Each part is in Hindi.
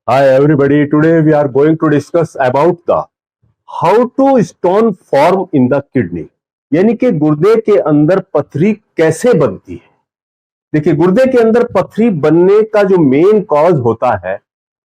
Hi everybody, today we are going to discuss about the how to stone form in the kidney, यानी कि गुर्दे के अंदर पथरी कैसे बनती है। देखिए, गुर्दे के अंदर पथरी बनने का जो मेन कॉज होता है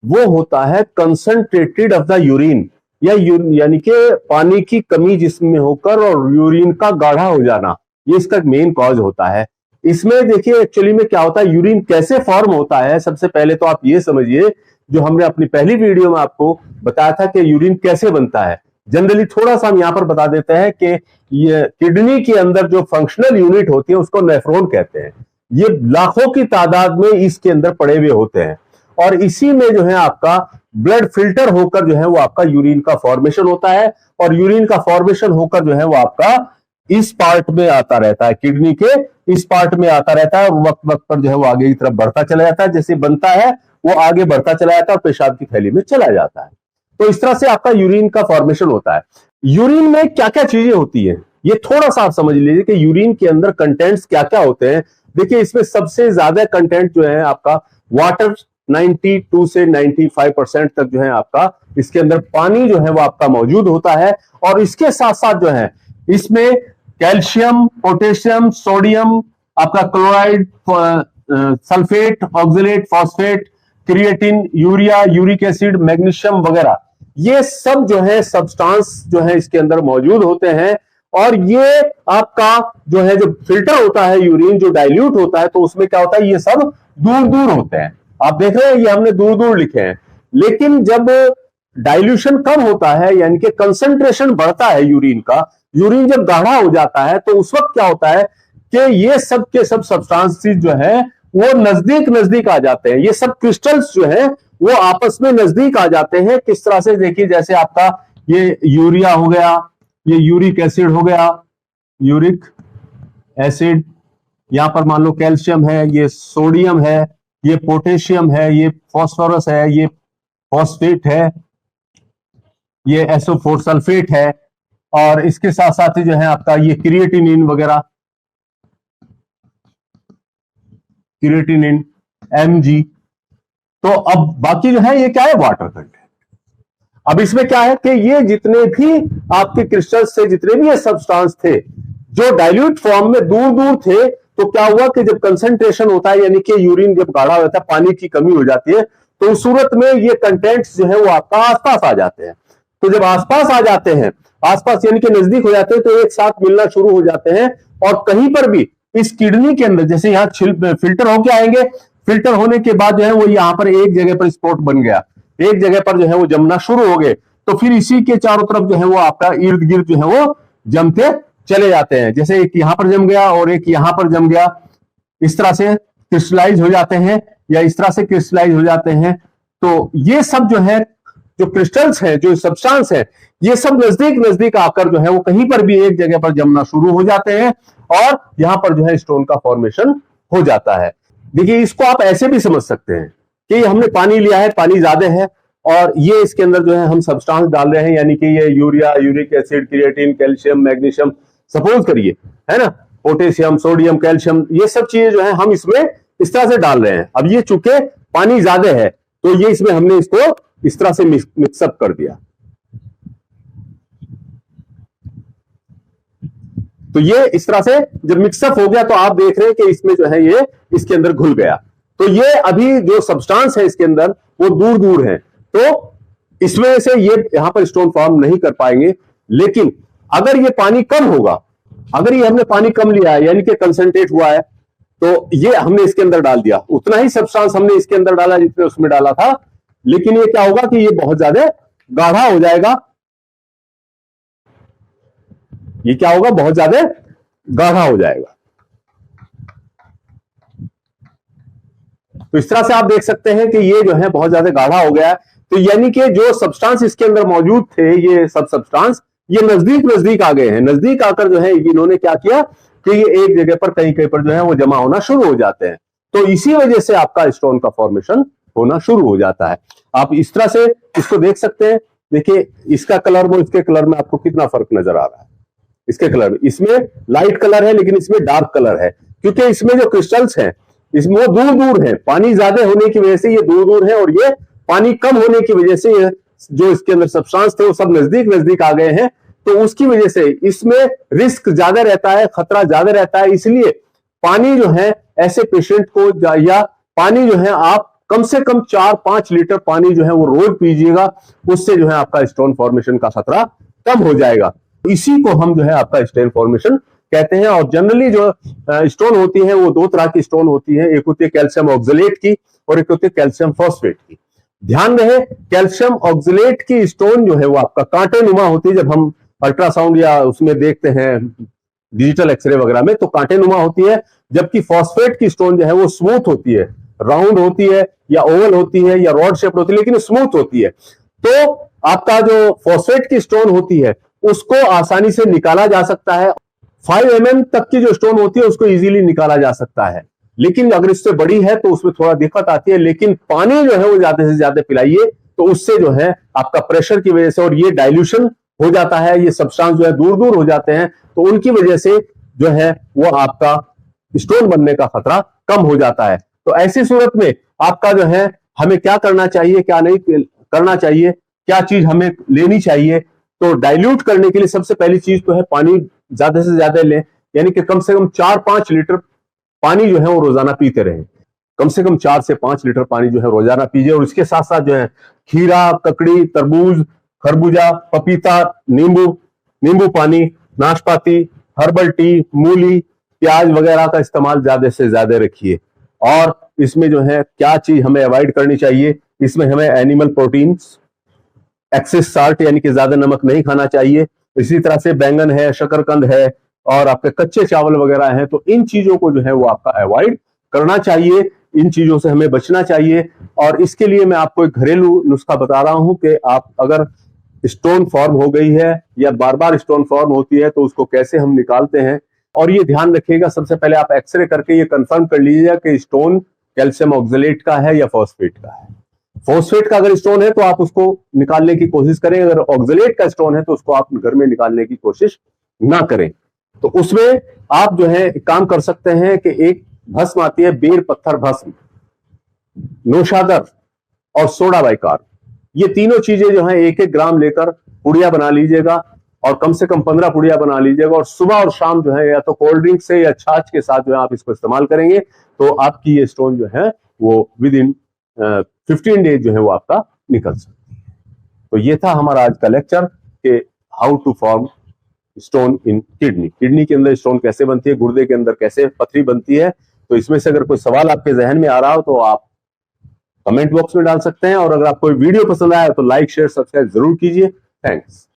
वो होता है कंसंट्रेटेड ऑफ द यूरिन, या यानी कि पानी की कमी जिसमें होकर और यूरिन का गाढ़ा हो जाना, ये इसका मेन कॉज होता है। इसमें देखिए एक्चुअली में क्या होता है, यूरिन कैसे फॉर्म होता है। सबसे पहले तो आप ये समझिए, जो हमने अपनी पहली वीडियो में आपको बताया था कि यूरिन कैसे बनता है। जनरली थोड़ा सा हम यहां पर बता देते हैं कि ये किडनी के अंदर जो फंक्शनल यूनिट होती है उसको नेफ्रॉन कहते हैं। ये लाखों की तादाद में इसके अंदर पड़े हुए होते हैं और इसी में जो है आपका ब्लड फिल्टर होकर जो है वो आपका यूरिन का फॉर्मेशन होता है, और यूरिन का फॉर्मेशन होकर जो है वो आपका इस पार्ट में आता रहता है, किडनी के इस पार्ट में आता रहता है, और वक्त वक्त पर जो है वो आगे की तरफ बढ़ता चला जाता है। जैसे बनता है वो आगे बढ़ता चला जाता है और पेशाब की थैली में चला जाता है। तो इस तरह से आपका यूरिन का फॉर्मेशन होता है। यूरिन में क्या क्या चीजें होती है ये थोड़ा सा आप समझ लीजिए कि यूरिन के अंदर कंटेंट्स क्या क्या होते हैं। देखिए, इसमें सबसे ज्यादा कंटेंट जो है आपका वाटर, 92 से 95% तक जो है आपका इसके अंदर पानी जो है वो आपका मौजूद होता है। और इसके साथ साथ जो है इसमें कैल्शियम, पोटेशियम, सोडियम, आपका chloride, sulphate, oxalate, phosphate, creatine, urea, uric acid, magnesium वगैरह, ये सब जो है सब्सटेंस जो है इसके अंदर मौजूद होते हैं। और ये आपका जो है जो फिल्टर होता है यूरिन, जो डाइल्यूट होता है, तो उसमें क्या होता है, ये सब दूर दूर होते हैं। आप देख रहे हैं ये हमने दूर दूर लिखे हैं। लेकिन जब डाइल्यूशन कम होता है, यानी कि कंसंट्रेशन बढ़ता है यूरिन का, यूरिन जब गाढ़ा हो जाता है, तो उस वक्त क्या होता है कि ये सब के सब सब्सटेंसेस जो है वो नजदीक नजदीक आ जाते हैं। ये सब क्रिस्टल्स जो है वो आपस में नजदीक आ जाते हैं। किस तरह से, देखिए जैसे आपका ये यूरिया हो गया, ये यूरिक एसिड हो गया, यूरिक एसिड, यहां पर मान लो कैल्शियम है, ये सोडियम है, ये पोटेशियम है, ये फॉस्फोरस है, ये फॉस्फेट है, ये SO4 सल्फेट है, और इसके साथ साथ ही जो है आपका ये क्रिएटिनिन वगैरह, क्रिएटिनिन, Mg। तो अब बाकी जो है ये क्या है, वाटर कंटेंट। अब इसमें क्या है कि ये जितने भी आपके क्रिस्टल्स थे, जितने भी ये सब्सटेंस थे जो डाइल्यूट फॉर्म में दूर दूर थे, तो क्या हुआ कि जब कंसंट्रेशन होता है, यानी कि यूरिन जब गाढ़ा हो जाता है, पानी की कमी हो जाती है, तो उस सूरत में ये कंटेंट्स जो है वो आपका आसपास आ जाते हैं। तो जब आसपास आ जाते हैं, आसपास यानी कि नजदीक हो जाते हैं, तो एक साथ मिलना शुरू हो जाते हैं। और कहीं पर भी इस किडनी के अंदर, जैसे यहाँ फिल्टर होके आएंगे, फिल्टर होने के बाद जो है वो यहाँ पर एक जगह पर स्पॉट बन गया, एक जगह पर जो है वो जमना शुरू हो गए, तो फिर इसी के चारों तरफ जो है वो आपका इर्द गिर्द जो है वो जमते चले जाते हैं। जैसे एक यहां पर जम गया और एक यहां पर जम गया, इस तरह से क्रिस्टलाइज हो जाते हैं, या इस तरह से क्रिस्टलाइज हो जाते हैं। तो ये सब जो है, जो क्रिस्टल्स हैं, जो सब्सटेंस है, ये सब नजदीक नजदीक आकर जो है वो कहीं पर भी एक जगह पर जमना शुरू हो जाते हैं, और यहां पर जो है स्टोन का फॉर्मेशन हो जाता है। देखिए, इसको आप ऐसे भी समझ सकते हैं कि हमने पानी लिया है, पानी ज्यादा है, और ये इसके अंदर जो है हम सब्सटेंस डाल रहे हैं, यानी कि ये urea, uric acid, creatine, calcium, magnesium, suppose करिए, है ना, पोटेशियम, सोडियम, कैल्शियम, ये सब चीजें जो है हम इसमें इस तरह से डाल रहे हैं। अब ये चूंकि पानी ज्यादा है, तो ये इसमें हमने इसको इस तरह से मिक्सअप कर दिया। तो ये इस तरह से जब मिक्सअप हो गया, तो आप देख रहे हैं कि इसमें जो है ये इसके अंदर घुल गया। तो ये अभी जो सब्सटेंस है इसके अंदर वो दूर दूर है, तो इसमें से ये यहां पर स्टोन फॉर्म नहीं कर पाएंगे। लेकिन अगर ये पानी कम होगा, अगर ये हमने पानी कम लिया है, यानी कि कंसंट्रेट हुआ है, तो ये हमने इसके अंदर डाल दिया, उतना ही सब्सटेंस हमने इसके अंदर डाला जितने उसमें डाला था, लेकिन ये क्या होगा कि ये बहुत ज्यादा गाढ़ा हो जाएगा। ये क्या होगा, बहुत ज्यादा गाढ़ा हो जाएगा। तो इस तरह से आप देख सकते हैं कि ये जो है बहुत ज्यादा गाढ़ा हो गया है। तो यानी कि जो सब्सटेंस इसके अंदर मौजूद थे, ये सब सब्सटेंस ये नजदीक नजदीक आ गए हैं। नजदीक आकर जो है इन्होंने क्या किया कि ये एक जगह पर कहीं कहीं पर जो है वो जमा होना शुरू हो जाते हैं। तो इसी वजह से आपका स्टोन का फॉर्मेशन होना शुरू हो जाता है। आप इस तरह से इसको देख सकते हैं। देखिए, इसका कलर और इसके कलर में आपको कितना फर्क नजर आ रहा है। इसके कलर में, इसमें लाइट कलर है लेकिन इसमें डार्क कलर है, क्योंकि इसमें जो क्रिस्टल्स हैं इसमें वो दूर दूर है, पानी ज्यादा होने की वजह से ये दूर दूर है और ये पानी कम होने की वजह से जो इसके अंदर सब्सटेंस थे वो सब नजदीक नजदीक आ गए हैं, तो उसकी वजह से इसमें रिस्क ज्यादा रहता है, खतरा ज्यादा रहता है। इसलिए पानी जो है ऐसे पेशेंट को या पानी जो है आप कम से कम 4-5 लीटर पानी जो है वो रोज पीजिएगा, उससे जो है आपका स्टोन फॉर्मेशन का खतरा कम हो जाएगा। इसी को हम जो है आपका स्टोन फॉर्मेशन कहते हैं। और जनरली जो स्टोन होती है वो दो तरह की स्टोन होती है, एक होती है कैल्शियम ऑक्सलेट की और एक होती है कैल्शियम फॉस्फेट की। ध्यान रहे, कैल्शियम ऑक्सलेट की स्टोन जो है वो आपका कांटे नुमा होती है। जब हम अल्ट्रासाउंड या उसमें देखते हैं डिजिटल एक्सरे वगैरह में, तो कांटे नुमा होती है, जबकि फॉस्फेट की स्टोन जो है वो स्मूथ होती है, राउंड होती है या ओवल होती है या रॉड शेप होती है, लेकिन स्मूथ होती है। तो आपका जो फॉस्फेट की स्टोन होती है उसको आसानी से निकाला जा सकता है। 5 mm तक की जो स्टोन होती है उसको इजीली निकाला जा सकता है, लेकिन अगर इससे बड़ी है तो उसमें थोड़ा दिक्कत आती है। लेकिन पानी जो है वो ज्यादा से ज्यादा पिलाइए, तो उससे जो है आपका प्रेशर की वजह से, और ये डाइल्यूशन हो जाता है, ये सब्सटेंस जो है दूर दूर हो जाते हैं, तो उनकी वजह से जो है वो आपका स्टोन बनने का खतरा कम हो जाता है। तो ऐसी सूरत में आपका जो है हमें क्या करना चाहिए, क्या नहीं करना चाहिए, क्या चीज हमें लेनी चाहिए। तो डाइल्यूट करने के लिए सबसे पहली चीज तो है पानी ज्यादा से ज्यादा लें, यानी कि कम से कम 4-5 लीटर पानी जो है वो रोजाना पीते रहें। कम से कम 4 से 5 लीटर पानी जो है रोजाना पीजिए। और इसके साथ साथ जो है खीरा, ककड़ी, तरबूज, खरबूजा, पपीता, नींबू पानी, नाशपाती, हर्बल टी, मूली, प्याज वगैरह का इस्तेमाल ज्यादा से ज्यादा रखिए। और इसमें जो है क्या चीज हमें अवॉइड करनी चाहिए, इसमें हमें एनिमल प्रोटीन्स, एक्सेस साल्ट यानी कि ज्यादा नमक नहीं खाना चाहिए। इसी तरह से बैंगन है, शकरकंद है और आपके कच्चे चावल वगैरह हैं, तो इन चीजों को जो है वो आपका अवॉइड करना चाहिए, इन चीजों से हमें बचना चाहिए। और इसके लिए मैं आपको एक घरेलू नुस्खा बता रहा हूं कि आप अगर स्टोन फॉर्म हो गई है या बार बार स्टोन फॉर्म होती है तो उसको कैसे हम निकालते हैं। और ये ध्यान रखिएगा, सबसे पहले आप एक्सरे करके ये कंफर्म कर लीजिएगा कि स्टोन कैल्शियम ऑक्सलेट का है या फॉस्फेट का है। फॉस्फेट का अगर स्टोन है तो आप उसको निकालने की कोशिश करें, अगर ऑक्सलेट का स्टोन है तो उसको आप घर में निकालने की कोशिश ना करें। तो उसमें आप जो है काम कर सकते हैं कि एक भस्म आती है, बेर पत्थर भस्म, नौशादर और सोडा बाइकार्ब, ये तीनों चीजें जो है 1-1 ग्राम लेकर पुड़िया बना लीजिएगा और कम से कम 15 पुड़िया बना लीजिएगा। और सुबह और शाम जो है या तो कोल्ड ड्रिंक से या छाछ के साथ जो है आप इसको इस्तेमाल करेंगे तो आपकी ये स्टोन जो है वो विद इन 15 डेज जो है वो आपका निकल सकती है। तो ये था हमारा आज का लेक्चर कि how to form stone in kidney. Kidney के अंदर स्टोन कैसे बनती है, गुर्दे के अंदर कैसे पथरी बनती है। तो इसमें से अगर कोई सवाल आपके जहन में आ रहा हो तो आप कमेंट बॉक्स में डाल सकते हैं। और अगर आपको वीडियो पसंद आया तो लाइक, शेयर, सब्सक्राइब जरूर कीजिए। थैंक्स।